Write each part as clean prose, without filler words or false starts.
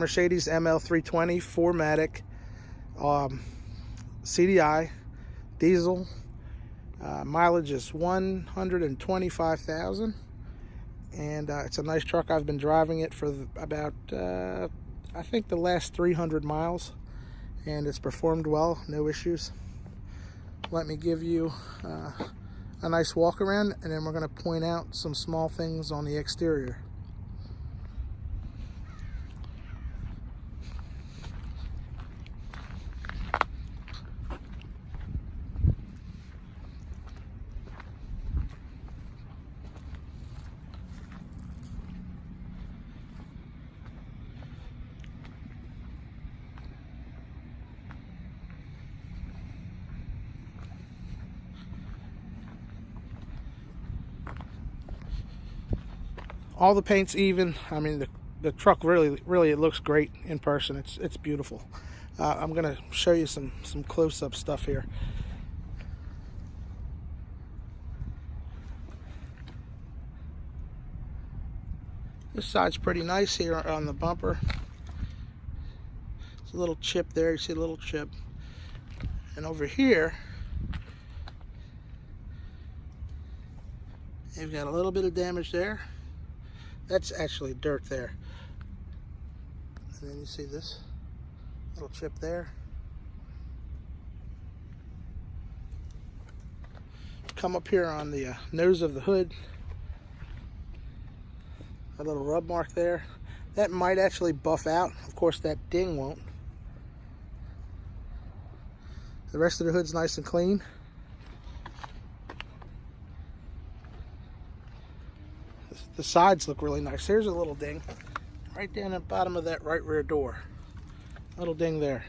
Mercedes ML320 4MATIC, CDI, diesel. Mileage is 125,000, and it's a nice truck. I've been driving it for about I think the last 300 miles, and it's performed well, no issues. Let me give you a nice walk around, and then we're going to point out some small things on the exterior. All the paint's even. I mean, the truck really it looks great in person. It's beautiful. I'm gonna show you some close-up stuff here. This side's pretty nice here on the bumper. There's a little chip there. You see a little chip. And over here, you've got a little bit of damage there. That's actually dirt there. And then you see this little chip there. Come up here on the nose of the hood. A little rub mark there. That might actually buff out. Of course, that ding won't. The rest of the hood's nice and clean. The sides look really nice. Here's a little ding right down the bottom of that right rear door. Little ding there.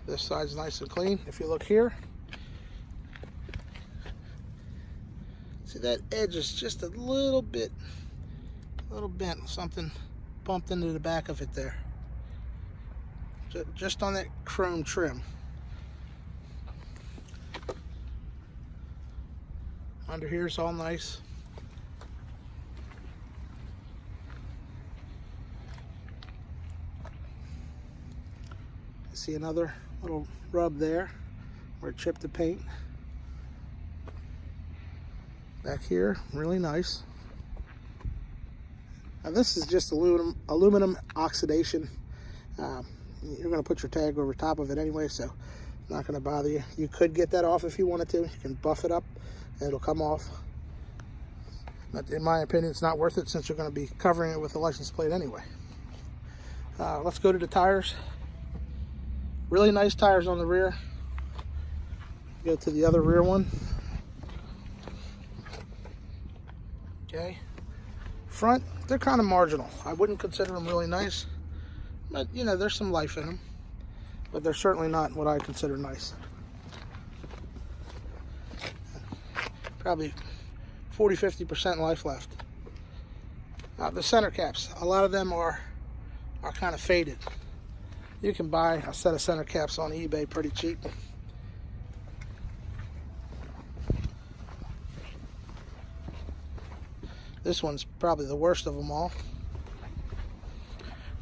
This side's nice and clean. If you look here, see that edge is just a little bit, bent. Something bumped into the back of it there. Just on that chrome trim. Under here is all nice. See another little rub there where it chipped the paint. Back here, really nice. Now this is just aluminum oxidation. You're going to put your tag over top of it anyway, so not going to bother you. You could get that off if you wanted to. You can buff it up. It'll come off. But in my opinion, it's not worth it since you're going to be covering it with the license plate anyway. Let's go to the tires. Really nice tires on the rear. Go to the other rear one. Okay. Front, they're kind of marginal. I wouldn't consider them really nice. But, you know, there's some life in them. But they're certainly not what I consider nice. Probably 40–50% life left. The center caps, a lot of them are kind of faded. You can buy a set of center caps on eBay pretty cheap. This one's probably the worst of them all.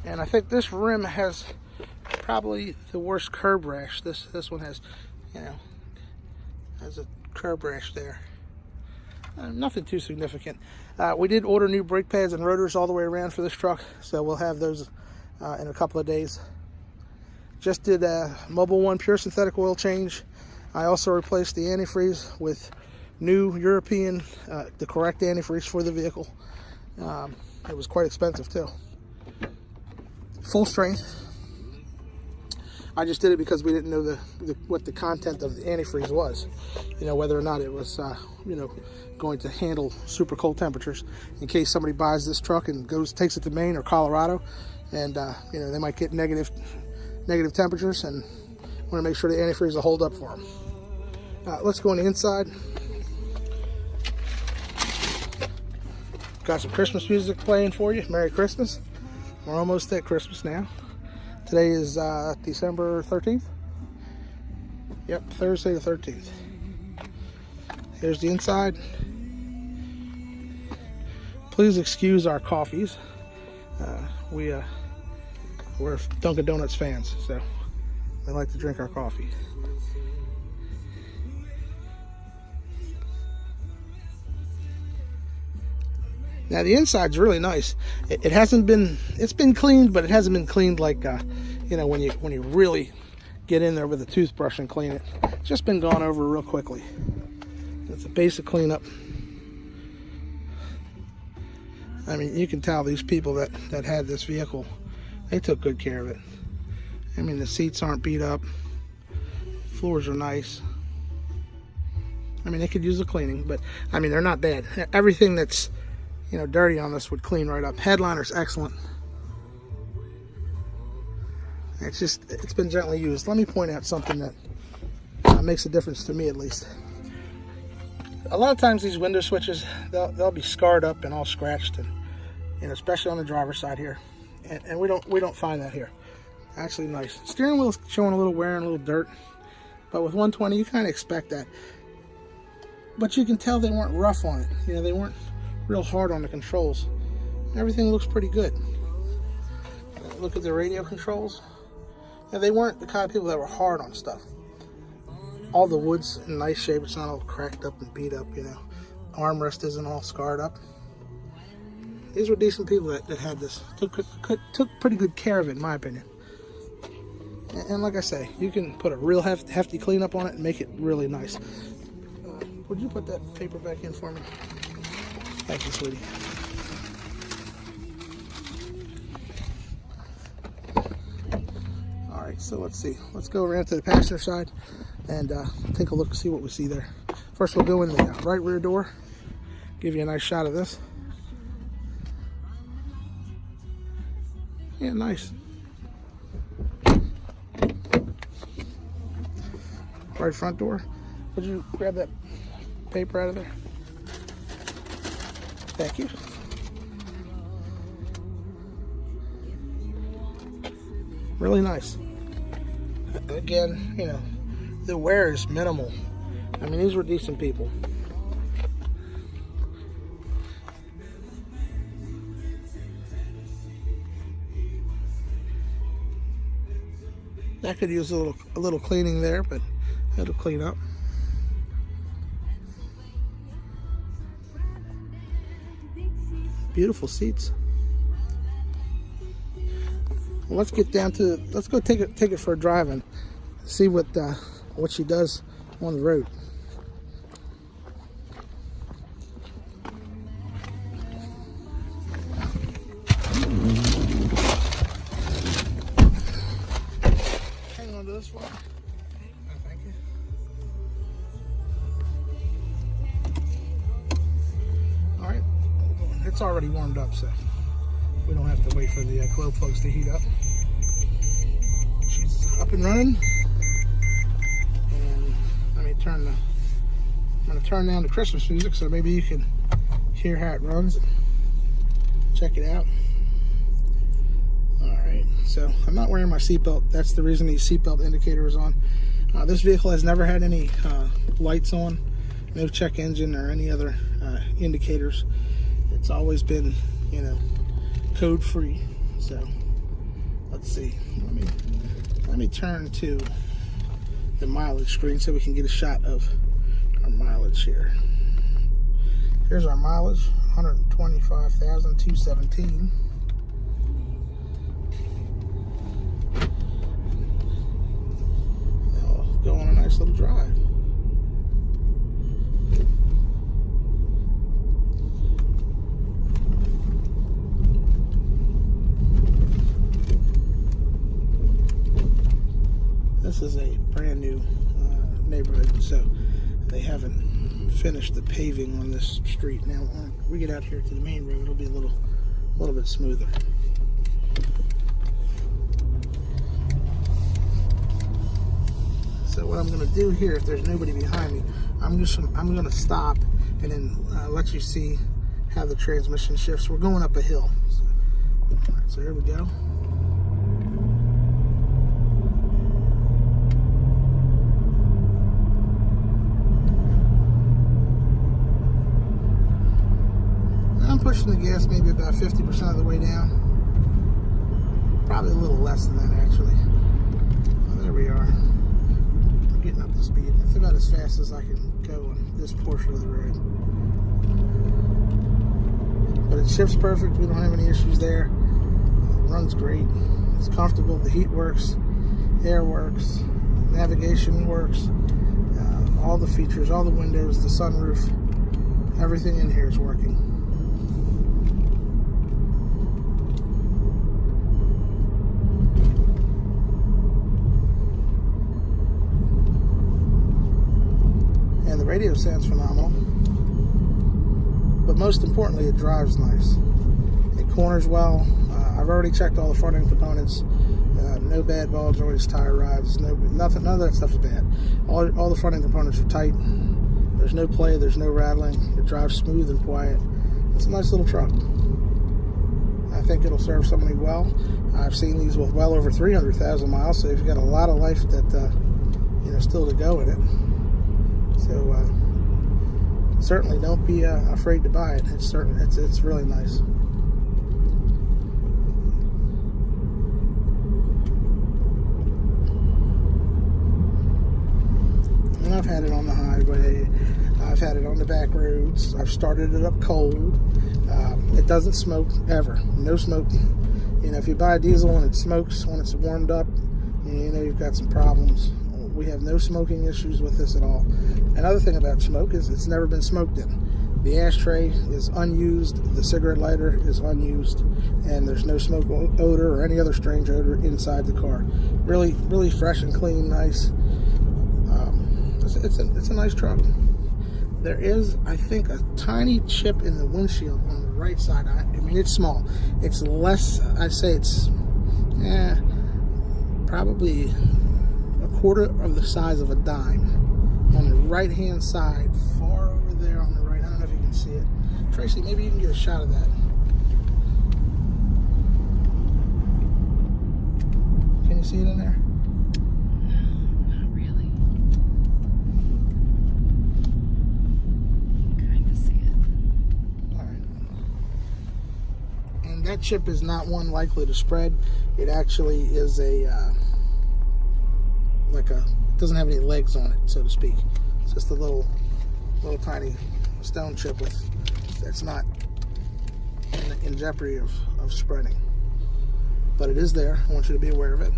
And I think this rim has probably the worst curb rash. This one has, you know, has a curb rash there. Nothing too significant. We did order new brake pads and rotors all the way around for this truck, so we'll have those in a couple of days. Just did a Mobil 1 pure synthetic oil change. I also replaced the antifreeze with new European, the correct antifreeze for the vehicle. It was quite expensive too. Full strength. I just did it because we didn't know what the content of the antifreeze was. You know, whether or not it was, you know, going to handle super cold temperatures. In case somebody buys this truck and takes it to Maine or Colorado, and you know, they might get negative temperatures, and want to make sure the antifreeze will hold up for them. Let's go on the inside. Got some Christmas music playing for you. Merry Christmas. We're almost at Christmas now. Today is December 13th. Yep, Thursday the 13th. Here's the inside. Please excuse our coffees. We're Dunkin' Donuts fans, so we like to drink our coffee. Now the inside's really nice. It hasn't been, it's been cleaned, but it hasn't been cleaned like, you know, when you really get in there with a toothbrush and clean it. It's just been gone over real quickly. It's a basic cleanup. I mean, you can tell these people that had this vehicle, they took good care of it. I mean, the seats aren't beat up. Floors are nice. I mean, they could use a cleaning, but I mean, they're not bad. Everything that's, you know, dirty on this would clean right up. Headliner's excellent. It's been gently used. Let me point out something that makes a difference to me, at least. A lot of times these window switches, they'll be scarred up and all scratched, and you know, especially on the driver's side here. And we don't find that here. Actually nice. Steering wheel's showing a little wear and a little dirt, but with 120 you kind of expect that. But you can tell they weren't rough on it. You know, they weren't real hard on the controls. Everything looks pretty good. Look at the radio controls. Now, they weren't the kind of people that were hard on stuff. All the wood's in nice shape. It's not all cracked up and beat up, you know. Armrest isn't all scarred up. These were decent people that had this. Took pretty good care of it, in my opinion. And like I say, you can put a real hefty cleanup on it and make it really nice. Would you put that paper back in for me? Thank you, sweetie. Alright, so let's see. Let's go around to the passenger side and take a look and see what we see there. First, we'll go in the right rear door. Give you a nice shot of this. Yeah, nice. Right front door. Would you grab that paper out of there? Thank you. Really nice. Again, you know, the wear is minimal. I mean, these were decent people. That could use a little cleaning there, but it'll clean up. Beautiful seats. Well, let's get down to, let's go take it for a drive and see what she does on the road. Hang on to this one. Thank you. All right, it's already warmed up, so we don't have to wait for the glow plugs to heat up. She's up and running. And let me I'm going to turn down the Christmas music so maybe you can hear how it runs. Check it out. Alright, so I'm not wearing my seatbelt. That's the reason the seatbelt indicator is on. This vehicle has never had any lights on, no check engine or any other indicators. It's always been, you know, code free. So let's see, let me turn to the mileage screen so we can get a shot of our mileage here. Here's our mileage, 125,217. Now we'll go on a nice little drive. This is a brand new neighborhood, so they haven't finished the paving on this street. Now, when we get out here to the main road, it'll be a little bit smoother. So what I'm going to do here, if there's nobody behind me, I'm going to stop and then let you see how the transmission shifts. We're going up a hill. All right, so here we go. pushing the gas maybe about 50% of the way down. Probably a little less than that, actually. Well, there we are. I'm getting up to speed. That's about as fast as I can go on this portion of the road. But it shifts perfect. We don't have any issues there. It runs great. It's comfortable. The heat works. Air works. Navigation works. All the features, all the windows, the sunroof, everything in here is working. And the radio sounds phenomenal. But most importantly, it drives nice. It corners well. I've already checked all the front end components. No bad ball joints, tire rods, nothing. None of that stuff is bad. All the front end components are tight. There's no play. There's no rattling. It drives smooth and quiet. It's a nice little truck. I think it'll serve somebody well. I've seen these with well over 300,000 miles, so you've got a lot of life that still to go in it. So certainly don't be afraid to buy it. It's really nice. And I've had it on the highway. I've had it on the back roads. I've started it up cold. It doesn't smoke ever. No smoking. If you buy a diesel and it smokes when it's warmed up, you've got some problems. We have no smoking issues with this at all. Another thing about smoke is it's never been smoked in. The ashtray is unused. The cigarette lighter is unused. And there's no smoke odor or any other strange odor inside the car. Really, really fresh and clean, nice. It's a nice truck. There is, I think, a tiny chip in the windshield on the right side. I mean, it's small. It's less, I'd say it's probably a quarter of the size of a dime on the right-hand side, far over there on the right. I don't know if you can see it. Tracy, maybe you can get a shot of that. Can you see it in there? That chip is not one likely to spread. It actually is it doesn't have any legs on it, so to speak. It's just a little tiny stone chip that's not in jeopardy of spreading. But it is there. I want you to be aware of it.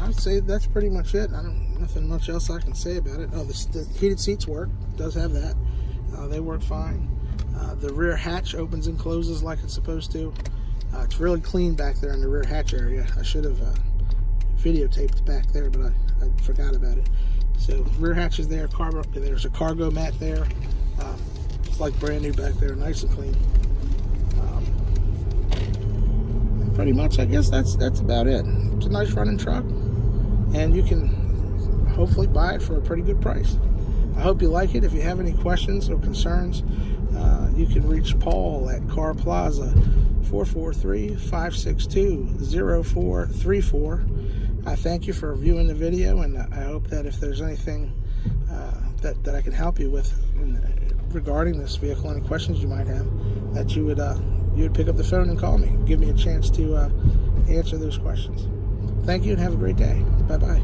I'd say that's pretty much it. Nothing much else I can say about it. Oh, the heated seats work. It does have that. They work fine. The rear hatch opens and closes like it's supposed to. It's really clean back there in the rear hatch area. I should have videotaped back there, but I forgot about it. So rear hatch is there. There's a cargo mat there. It's like brand new back there, nice and clean. And pretty much, I guess that's about it. It's a nice running truck, and you can hopefully buy it for a pretty good price. I hope you like it. If you have any questions or concerns, you can reach Paul at Car Plaza, 443-562-0434. I thank you for viewing the video, and I hope that if there's anything that I can help you with regarding this vehicle, any questions you might have, that you would pick up the phone and call me. Give me a chance to answer those questions. Thank you and have a great day. Bye-bye.